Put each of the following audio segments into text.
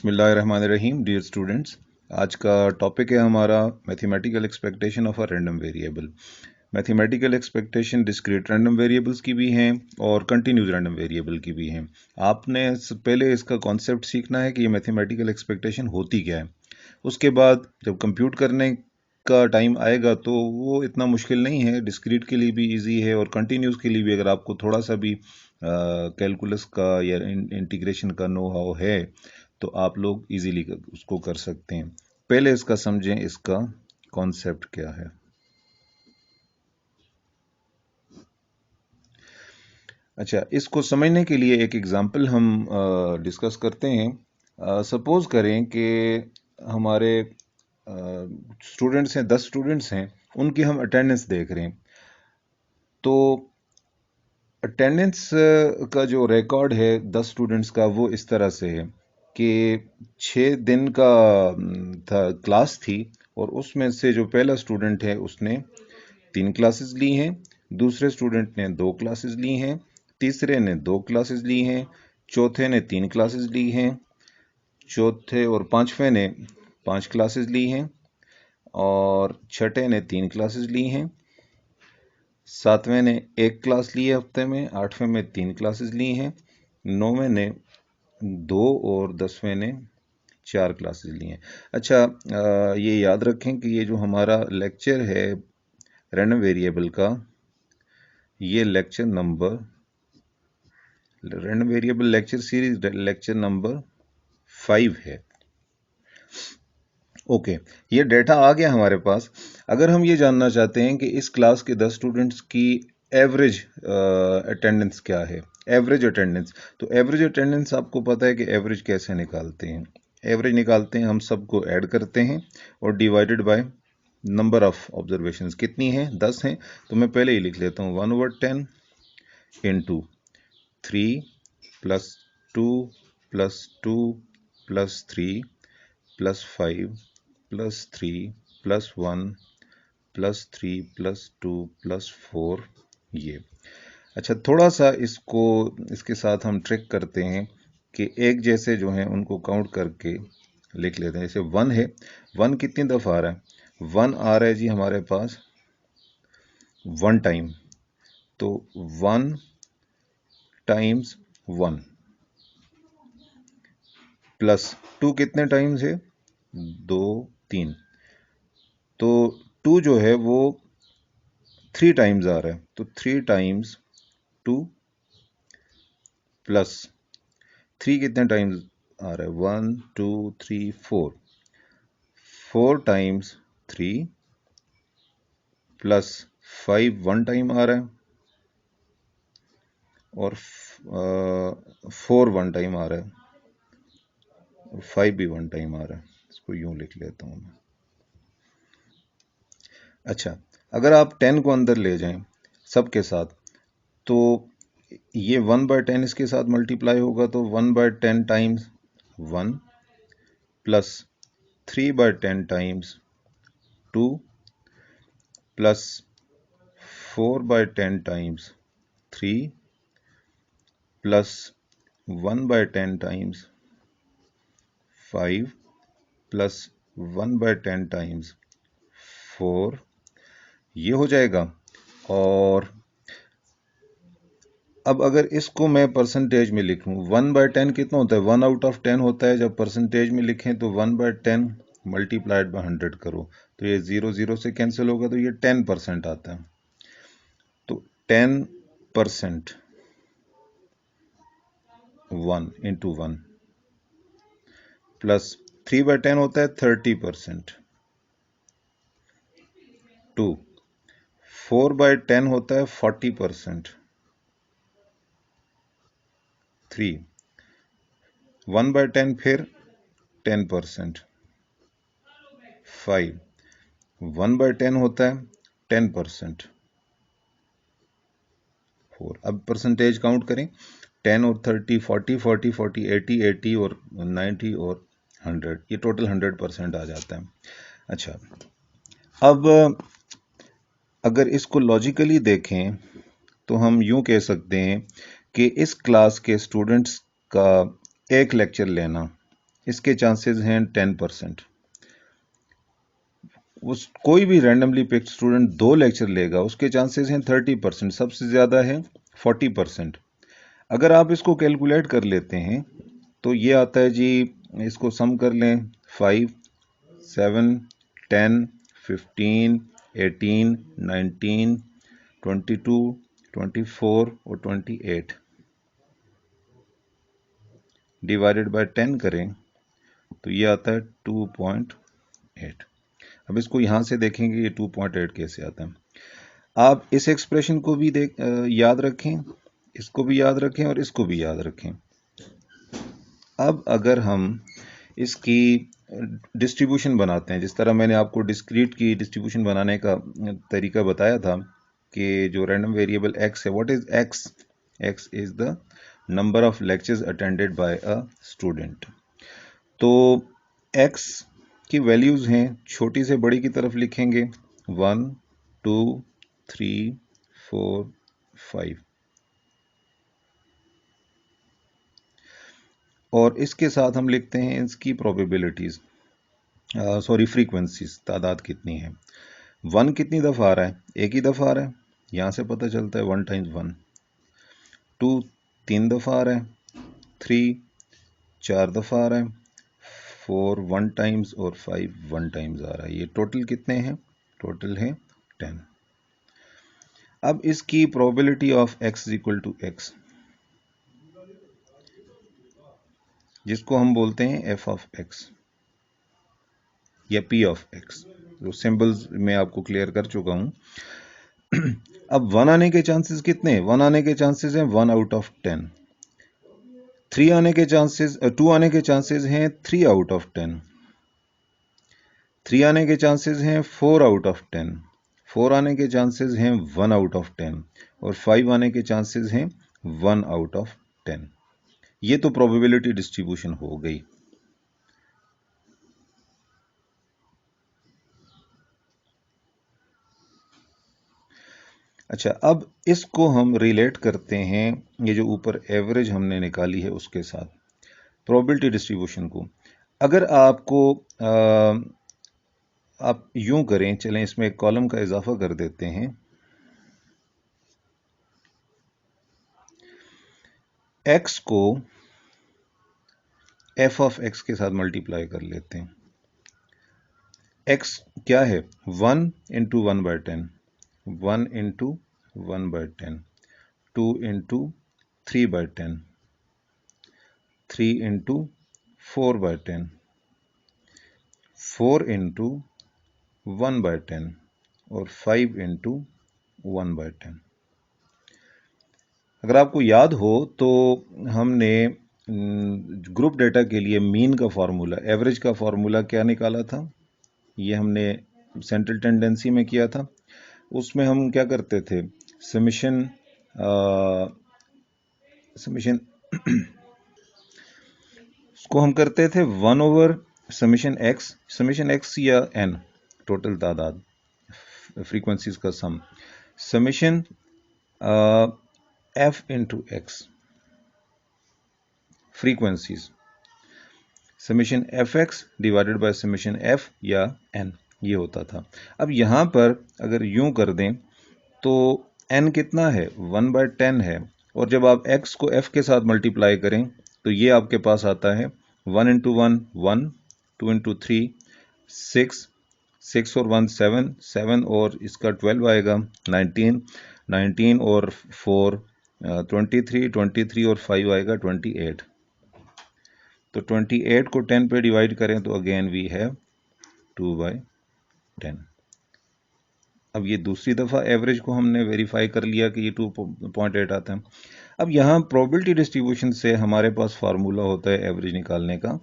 बिस्मिल्लाहिर्रहमानिर्रहीम। Dear students, आज का टॉपिक है हमारा mathematical expectation of a random variable. Mathematical expectation discrete random variables की भी हैं और कंटिन्यूस रैंडम वेरिएबल की भी हैं। आपने पहले इसका कॉन्सेप्ट सीखना है कि ये मैथमेटिकल एक्सपेक्टेशन होती क्या है। उसके बाद जब कंप्यूट करने का टाइम आएगा तो वो इतना मुश्किल नहीं है, डिस्क्रीट के लिए भी इजी है और कंटिन्यूस के लिए भी। अगर आपको थोड़ा सा भी कैलकुलस का या इंटीग्रेशन का नो हाउ है तो आप लोग इजीली उसको कर सकते हैं। पहले इसका समझें, इसका कॉन्सेप्ट क्या है। अच्छा, इसको समझने के लिए एक एग्जांपल हम डिस्कस करते हैं। सपोज करें कि हमारे स्टूडेंट्स हैं, 10 स्टूडेंट्स हैं, उनकी हम अटेंडेंस देख रहे हैं। तो अटेंडेंस का जो रिकॉर्ड है 10 स्टूडेंट्स का, वो इस तरह से है कि 6 दिन का था क्लास थी और उसमें से जो पहला स्टूडेंट है उसने 3 क्लासेस ली हैं, दूसरे स्टूडेंट ने 2 क्लासेस ली हैं, तीसरे ने 2 क्लासेस ली हैं, चौथे ने 3 क्लासेस ली हैं, चौथे और पांचवें ने 5 क्लासेस ली हैं और छठे ने 3 क्लासेस ली हैं, सातवें ने 1 क्लास ली है हफ्ते में, आठवें में 3 क्लासेस ली हैं, नौवें ने 2 और 10वें ने 4 क्लासेस ली हैं। अच्छा, ये याद रखें कि ये जो हमारा लेक्चर है रैंडम वेरिएबल का, ये random variable lecture series lecture number 5 है। ओके, ये डेटा आ गया हमारे पास। अगर हम ये जानना चाहते हैं कि इस क्लास के 10 स्टूडेंट्स की एवरेज अटेंडेंस क्या है, एवरेज अटेंडेंस, तो एवरेज अटेंडेंस आपको पता है कि एवरेज कैसे निकालते हैं। एवरेज निकालते हैं, हम सबको ऐड करते हैं और divided by number of observations. कितनी है? 10 हैं। तो मैं पहले ही लिख लेता हूँ 1/10 into 3 plus 2 plus 2 plus 3 plus 5 plus 3 plus 1 plus 3 plus 2 plus 4 ये। अच्छा, थोड़ा सा इसके साथ हम ट्रिक करते हैं कि एक जैसे जो हैं उनको काउंट करके लिख लेते हैं। जैसे 1 है, 1 कितनी दफ़ा आ रहा है? 1 आ रहा है जी हमारे पास 1 टाइम, तो 1 टाइम्स 1 प्लस 2 कितने टाइम्स है? 2, 3, तो 2 जो है वो 3 टाइम्स आ रहा है, तो 3 टाइम्स 2 प्लस 3 कितने टाइम्स आ रहा है? 1, 2, 3, 4, 4 टाइम्स 3 प्लस 5 1 टाइम आ रहा है और 4 1 टाइम आ रहा है और 5 भी 1 टाइम आ रहा है। इसको यूं लिख लेता हूं मैं। अच्छा, अगर आप 10 को अंदर ले जाएं सबके साथ, तो ये 1/10 इसके साथ मल्टीप्लाई होगा, तो 1/10 times 1 plus 3/10 times 2 plus 4/10 times 3 plus 1/10 times 5 plus 1/10 times 4, ये हो जाएगा। और अब अगर इसको मैं परसेंटेज में लिखूं, 1/10 कितना होता है? 1 आउट ऑफ 10 होता है। जब परसेंटेज में लिखें तो 1/10 मल्टीप्लाइड बाय 100 करो, तो ये 0 0 से कैंसिल होगा, तो ये 10% आता है। तो 10% 1 इंटू 1 प्लस 3/10 होता है 30%, 2 4/10 होता है 40%, 3 1/10 फिर 10%, 5 1/10 होता है 10%, 4। अब परसेंटेज काउंट करें, 10 और 30 40 40 40 80 80 और 90 और 100, ये टोटल 100% आ जाता है। अच्छा, अब अगर इसको लॉजिकली देखें तो हम यूं कह सकते हैं कि इस क्लास के स्टूडेंट्स का एक लेक्चर लेना इसके चांसेस हैं 10%। उस कोई भी रैंडमली पिक्ड स्टूडेंट 2 लेक्चर लेगा, उसके चांसेस हैं 30%, सबसे ज़्यादा है 40%। अगर आप इसको कैलकुलेट कर लेते हैं तो ये आता है जी, इसको सम कर लें, 5, 7, 10, 15, 18, 19, 22, 24 और 28 डिवाइडेड बाय 10 करें तो ये आता है 2.8। अब इसको यहाँ से देखेंगे ये 2.8 कैसे आता है। आप इस एक्सप्रेशन को भी याद रखें, इसको भी याद रखें और इसको भी याद रखें। अब अगर हम इसकी डिस्ट्रीब्यूशन बनाते हैं, जिस तरह मैंने आपको डिस्क्रीट की डिस्ट्रीब्यूशन बनाने का तरीका बताया था कि जो रैंडम वेरिएबल x है, what is x? x is the number of lectures attended by a student. तो x की वैल्यूज हैं, छोटी से बड़ी की तरफ लिखेंगे 1, 2, 3, 4, 5, और इसके साथ हम लिखते हैं इसकी प्रोबेबिलिटीज, सॉरी फ्रीक्वेंसीज, तादाद कितनी है। 1 कितनी दफ़ा आ रहा है? एक ही दफ़ा आ रहा है, यहाँ से पता चलता है 1 टाइम्स 1। 2 3 दफ़ा आ रहा है, 3 4 दफ़ा आ रहा है, 4 1 टाइम्स और 5 1 टाइम्स आ रहा है। ये टोटल कितने हैं? टोटल है 10। अब इसकी probability of x is equal to x, जिसको हम बोलते हैं f ऑफ x या p ऑफ x। तो सिंबल्स मैं आपको क्लियर कर चुका हूं। अब 1 आने के चांसेस कितने हैं? 1 आने के चांसेस हैं 1 आउट ऑफ 10। 3 आने के चांसेस, 2 आने के चांसेस हैं 3 आउट ऑफ 10। 3 आने के चांसेस हैं 4 आउट ऑफ 10। 4 आने के चांसेस हैं 1 आउट ऑफ 10 और 5 आने के चांसेस हैं 1 आउट ऑफ 10। ये तो प्रोबेबिलिटी डिस्ट्रीब्यूशन हो गई। अच्छा, अब इसको हम रिलेट करते हैं, ये जो ऊपर एवरेज हमने निकाली है उसके साथ प्रोबेबिलिटी डिस्ट्रीब्यूशन को। अगर आपको आप यूं करें, चलें इसमें एक कॉलम का इजाफा कर देते हैं। x को f ऑफ x के साथ मल्टीप्लाई कर लेते हैं। x क्या है? 1 into 1/10, 1 into 1/10, 2 into 3/10, 3 into 4/10, 4 into 1/10 और 5 इंटू 1/10। अगर आपको याद हो तो हमने ग्रुप डेटा के लिए मीन का फार्मूला, एवरेज का फार्मूला क्या निकाला था? ये हमने सेंट्रल टेंडेंसी में किया था। उसमें हम क्या करते थे? समेशन समेशन उसको हम करते थे 1 ओवर समेशन एक्स या एन, टोटल तादाद, फ्रीक्वेंसीज का sum, summation F into X, frequencies, summation F X divided by summation F या एन, ये होता था। अब यहां पर अगर यूं कर दें तो एन कितना है? 1/10 है, और जब आप x को f के साथ मल्टीप्लाई करें तो ये आपके पास आता है 1 इंटू 1 1, 2 इंटू 3 6, 6 और 1 7, 7 और इसका 12 आएगा 19, 19 और 4 23, 23 और 5 आएगा 28। तो 28 को 10 पे डिवाइड करें तो अगेन वी हैव 2/10। अब ये दूसरी दफ़ा एवरेज को हमने वेरीफाई कर लिया कि ये 2.8 आता है। अब यहाँ प्रोबेबिलिटी डिस्ट्रीब्यूशन से हमारे पास फार्मूला होता है एवरेज निकालने का।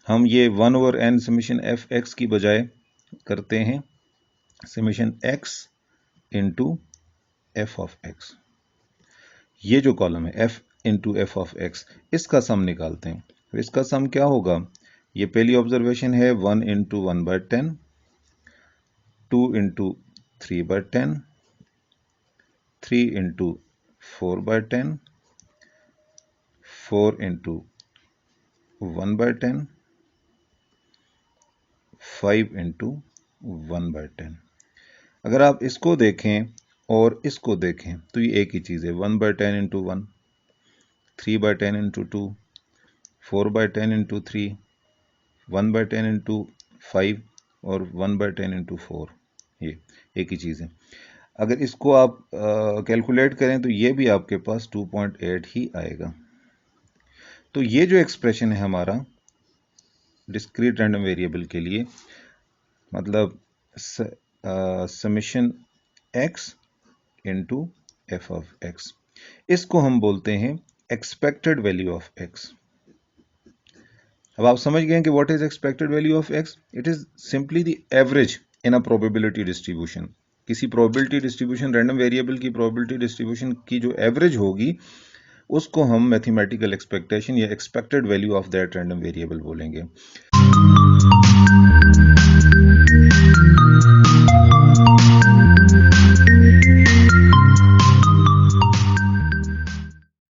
हम ये 1 over N summation F X की बजाय करते हैं summation X into F of X. ये जो कॉलम है F into F of X, इसका सम निकालते हैं। तो इसका सम क्या होगा? ये पहली ऑब्जर्वेशन है 1 into 1/10, 2 into 3/10, 3 into 4/10, 4 into 1/10 5 into 1/10। अगर आप इसको देखें और इसको देखें तो ये एक ही चीज़ है, 1/10 इंटू 1, 3/10 इंटू 2, 4/10 इंटू 3, 1/10 इंटू 5 और 1/10 इंटू 4, ये एक ही चीज़ है। अगर इसको आप कैलकुलेट करें तो ये भी आपके पास 2.8 ही आएगा। तो ये जो एक्सप्रेशन है हमारा डिस्क्रीट रैंडम वेरिएबल के लिए, मतलब summation x into F of x, इसको हम बोलते हैं एक्सपेक्टेड वैल्यू ऑफ x। अब आप समझ गए कि what is expected value of x? It is simply the average in a probability distribution. किसी प्रोबेबिलिटी डिस्ट्रीब्यूशन, रैंडम वेरिएबल की प्रोबेबिलिटी डिस्ट्रीब्यूशन की जो एवरेज होगी उसको हम मैथमेटिकल एक्सपेक्टेशन या expected value of that random variable बोलेंगे।